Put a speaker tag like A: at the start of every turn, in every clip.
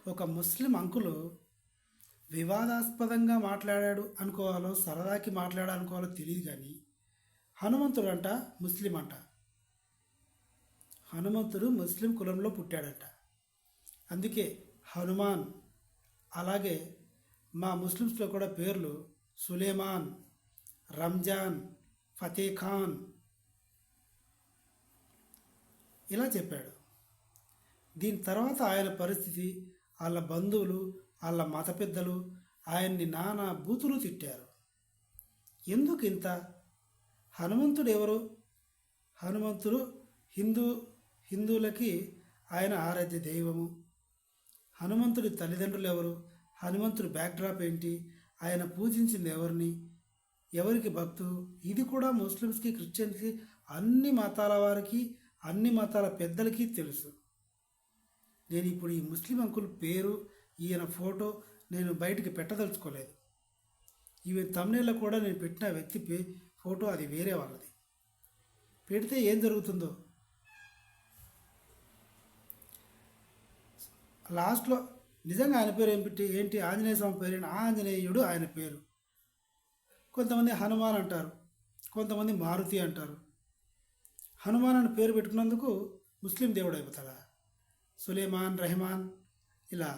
A: ఒక ముస్లిం అంకులు వివాదాస్పదంగా మాట్లాడాడు అనుకోవాలో సరదాకి మాట్లాడాలనుకోవాలో తెలియదు కానీ హనుమంతుడంట ముస్లిం అంట. హనుమంతుడు ముస్లిం కులంలో పుట్టాడంట. అందుకే హనుమాన్. అలాగే మా ముస్లిమ్స్లో కూడా పేర్లు సులేమాన్, రంజాన్, ఫతే ఖాన్ ఇలా చెప్పాడు. దీని తర్వాత ఆయన పరిస్థితి, వాళ్ళ బంధువులు, వాళ్ళ మత పెద్దలు ఆయన్ని నానా బూతులు తిట్టారు. ఎందుకు ఇంత? హనుమంతుడు ఎవరు? హనుమంతుడు హిందువులకి ఆయన ఆరాధ్య దైవము. హనుమంతుడి తల్లిదండ్రులు ఎవరు? హనుమంతుడి బ్యాక్డ్రాప్ ఏంటి? ఆయన పూజించింది ఎవరిని? ఎవరికి భక్తులు? ఇది కూడా ముస్లిమ్స్కి, క్రిస్టియన్స్కి, అన్ని మతాల వారికి, అన్ని మతాల పెద్దలకి తెలుసు. నేను ఇప్పుడు ఈ ముస్లిం అంకుల్ పేరు, ఈయన ఫోటో నేను బయటికి పెట్టదలుచుకోలేదు. ఈవెన్ తమ్నేల్లో కూడా నేను పెట్టిన వ్యక్తి ఫోటో అది వేరే వాళ్ళది. పెడితే ఏం జరుగుతుందో లాస్ట్లో నిజంగా ఆయన పేరు ఏంటి ఆంజనేయ స్వామి పేరు ఆంజనేయుడు ఆయన పేరు. కొంతమంది హనుమాన్ అంటారు, కొంతమంది మారుతి అంటారు. హనుమాన్ అని పేరు పెట్టుకున్నందుకు ముస్లిం దేవుడు అయిపోతాడా? సులేమాన్, రెహమాన్ ఇలా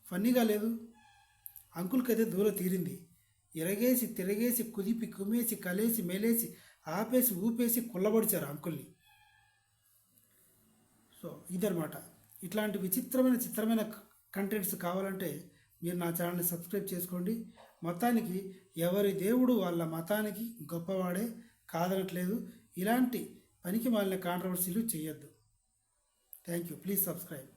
A: ఫన్నీగా లేదు. అంకుల్కైతే దూరం తీరింది. ఎరగేసి తిరగేసి కుదిపి కుమ్మేసి కలేసి మేలేసి ఆపేసి ఊపేసి కుల్లబడిచారు అంకుల్ని. సో ఇదనమాట. ఇట్లాంటి చిత్రమైన కంటెంట్స్ కావాలంటే మీరు నా ఛానల్ని సబ్స్క్రైబ్ చేసుకోండి. మొత్తానికి ఎవరి దేవుడు వాళ్ళ మతానికి గొప్పవాడే, కాదనట్లేదు. ఇలాంటి పనికి మాలిన కాంట్రవర్సీలు చేయొద్దు. Thank you. Please subscribe.